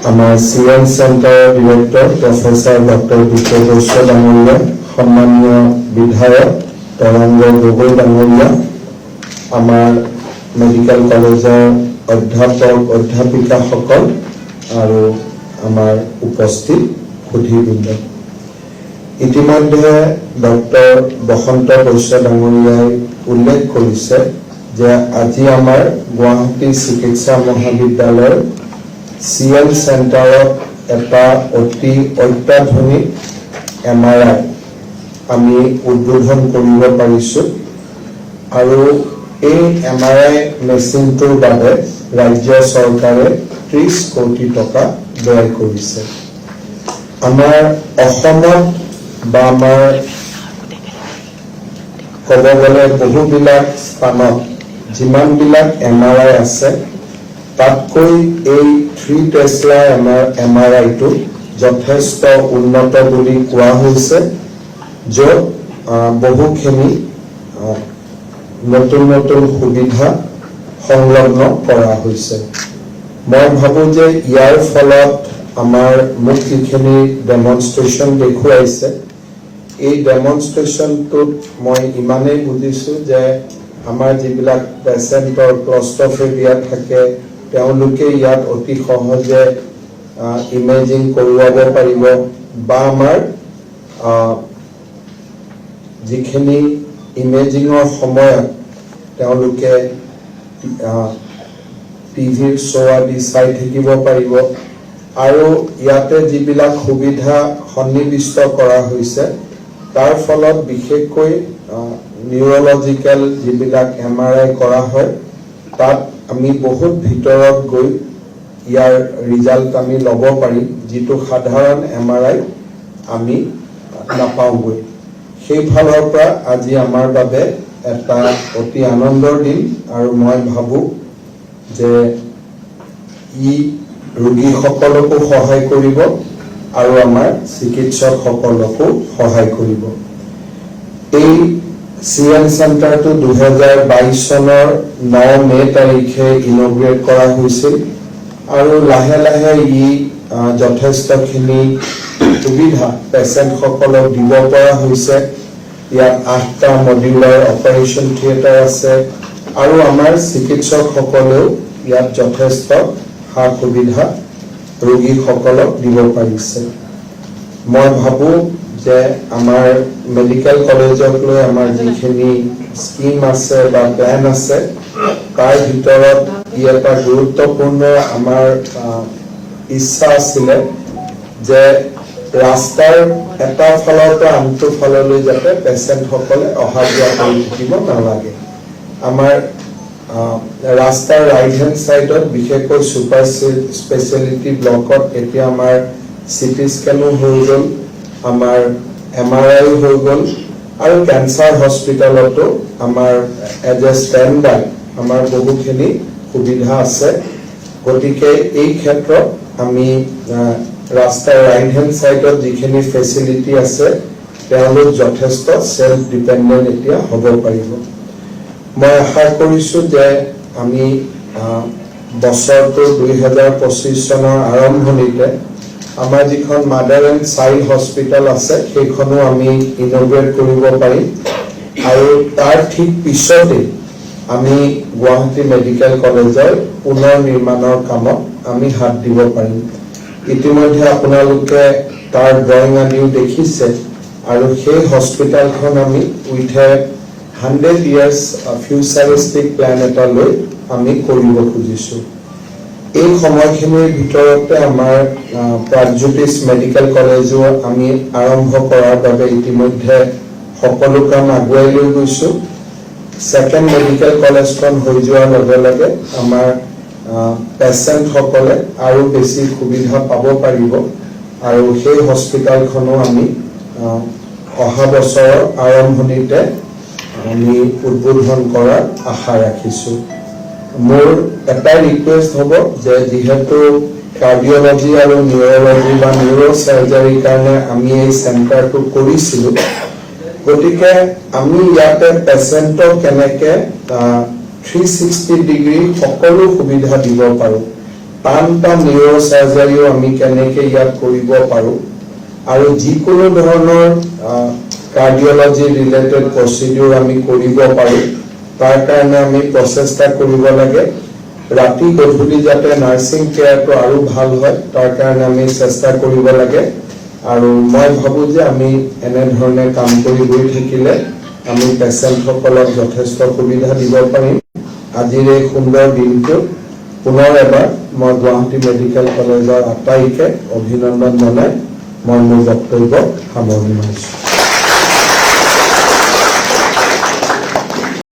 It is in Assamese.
আমাৰ CN Center Director Professor Dr. Dipto Bৈশ্য ডাঙৰীয়া, সম্মানীয় বিধায়ক তৰংগ গগৈ ডাঙৰীয়া, আমাৰ মেডিকেল কলেজৰ অধ্যাপক অধ্যাপিকাসকল আৰু আমাৰ উপস্থিত সুধীবৃন্দ। ইতিমধ্যে ডক্টৰ বসন্ত বৈশ্য ডাঙৰীয়াই উল্লেখ কৰিছে যে আজি আমাৰ গুৱাহাটী চিকিৎসা মহাবিদ্যালয়ৰ CN চেণ্টাৰত এটা অতি অত্যাধুনিক MRI আমি উদ্বোধন কৰিব পাৰিছোঁ আৰু এই MRI মেচিনটোৰ বাবে ৰাজ্য চৰকাৰে 30 কোটি টকা ব্যয় কৰিছে। আমাৰ অসমত বা আমাৰ ক'ব গ'লে বহুবিলাক স্থানত যিমানবিলাক MRI আছে তাতকৈ এই 3 টেসলা MRI-টো যথেষ্ট উন্নত বুলি কোৱা হৈছে, য'ত বহুখিনি নতুন নতুন সুবিধা সংলগ্ন কৰা হৈছে। মই ভাবোঁ যে ইয়াৰ ফলত আমাৰ মোক যিখিনি ডেমনষ্ট্ৰেশ্যন দেখুৱাইছে, এই ডেমনষ্ট্ৰেশ্যনটোত মই ইমানেই বুজিছোঁ যে আমাৰ যিবিলাক পেচেণ্টৰ ক্লষ্ট্ৰফেবিয়া থাকে তেওঁলোকে ইয়াত অতি সহজে ইমেজিং কৰোৱাব পাৰিব বা আমাৰ যিখিনি ইমেজিঙৰ সময়ত তেওঁলোকে টিভিৰ শ্ব' আদি চাই থাকিব পাৰিব আৰু ইয়াতে যিবিলাক সুবিধা সন্নিৱিষ্ট কৰা হৈছে তাৰ ফলত বিশেষকৈ নিউৰলজিকেল যিবিলাক MRI কৰা হয় তাত আমি বহুত ভিতৰত গৈ ইয়াৰ ৰিজাল্ট আমি ল'ব পাৰিম, যিটো সাধাৰণ MRI আমি নাপাওঁগৈ। সেইফালৰ পৰা আজি আমাৰ বাবে এটা অতি আনন্দৰ দিন আৰু মই ভাবোঁ যে ই ৰোগীসকলকো সহায় কৰিব আৰু আমাৰ চিকিৎসকসকলকো সহায় কৰিব। এই CN চেণ্টাৰটো 2022 চনৰ 9 মে তাৰিখে ইনগ্ৰেট কৰা হৈছিল আৰু লাহে লাহে ই যথেষ্টখিনি সুবিধা পেচেণ্টসকলক দিব পৰা হৈছে। ইয়াত 8টা মডিউলাৰ অপাৰেশ্যন থিয়েটাৰ আছে আৰু আমাৰ চিকিৎসকসকলেও ইয়াত যথেষ্ট সা সুবিধা ৰোগীসকলক দিব পাৰিছে। মই ভাবোঁ যে আমাৰ মেডিকেল কলেজক লৈ আমাৰ যিখিনি স্কিম আছে বা প্লেন আছে তাৰ ভিতৰত ই এটা গুৰুত্বপূৰ্ণ আমাৰ ইচ্ছা আছিলে যে ৰাস্তাৰ এটা ফালৰ পৰা আনটো ফাললৈ যাতে পেচেণ্টসকলে অহা যোৱা কৰি থাকিব নালাগে। আমাৰ ৰাস্তাৰ ৰাইট হেণ্ড চাইডত বিশেষকৈ ছুপাৰ স্পেচিয়েলিটি ব্লকত এতিয়া আমাৰ CT স্কেনো হৈ গ'ল, আমাৰ MRI হৈ গ'ল আৰু কেঞ্চাৰ হস্পিটেলতো আমাৰ এজ এ ষ্টেণ্ড বাই আমাৰ বহুখিনি সুবিধা আছে। গতিকে এই ক্ষেত্ৰত আমি ৰাস্তাৰ ৰাইট হেণ্ড চাইডত যিখিনি ফেচিলিটি আছে তেওঁলোক যথেষ্ট চেল্ফ ডিপেণ্ডেণ্ট এতিয়া হ'ব পাৰিব। মই আশা কৰিছোঁ যে আমি বছৰটো 2025 চনৰ আৰম্ভণিতে আমাৰ যিখন মাদাৰ এণ্ড চাইল্ড হস্পিটেল আছে সেইখনো আমি ইনগ্ৰেট কৰিব পাৰিম আৰু তাৰ ঠিক পিছতে আমি গুৱাহাটী মেডিকেল কলেজৰ পুনৰ নিৰ্মাণৰ কামত আমি হাত দিব পাৰিম। ইতিমধ্যে আপোনালোকে তাৰ ড্ৰয়িং আদিও দেখিছে আৰু সেই হস্পিটেলখন আমি with a 100 years futuristic plan এটা লৈ আমি কৰিব খুজিছোঁ। এই সময়খিনিৰ ভিতৰতে আমাৰ প্ৰাগজ্যোতিষ মেডিকেল কলেজো আমি আৰম্ভ কৰাৰ বাবে ইতিমধ্যে সকলো কাম আগুৱাই লৈ গৈছোঁ। ছেকেণ্ড মেডিকেল কলেজখন হৈ যোৱাৰ লগে লগে আমাৰ পেচেণ্টসকলে আৰু বেছি সুবিধা পাব পাৰিব আৰু সেই হস্পিটেলখনো আমি অহা বছৰৰ আৰম্ভণিতে আমি উদ্বোধন কৰাৰ আশা ৰাখিছোঁ। মোৰ এটাই ৰিকুৱেষ্ট হ'ব যে যিহেতু কাৰ্ডিঅ'লজি আৰু নিউৰলজি বা নিউৰ' চাৰ্জাৰীৰ কাৰণে আমি এই চেণ্টাৰটো কৰিছিলোঁ, গতিকে আমি ইয়াতে পেচেণ্টক কেনেকৈ 360 ডিগ্ৰী সকলো সুবিধা দিব পাৰোঁ টান নিউৰ' চাৰ্জাৰীও আমি কেনেকৈ ইয়াত কৰিব পাৰোঁ আৰু যিকোনো ধৰণৰ কাৰ্ডিঅ'লজি ৰিলেটেড প্ৰচিডিউৰ আমি কৰিব পাৰোঁ তাৰ কাৰণে আমি প্ৰচেষ্টা কৰিব লাগে ৰাতি গধূলি যাতে নাৰ্ছিং কেয়াৰটো আৰু ভাল হয় তাৰ কাৰণে আমি চেষ্টা কৰিব লাগে আৰু মই ভাবোঁ যে আমি এনেধৰণে কাম কৰি গৈ থাকিলে আমি পেচেণ্টসকলক যথেষ্ট সুবিধা দিব পাৰিম আজিৰ এই সুন্দৰ দিনটো পুনৰ এবাৰ মই গুৱাহাটী মেডিকেল কলেজৰ আটাইকে অভিনন্দন জনাই মই মোৰ বক্তব্য সামৰণি মাৰিছোঁ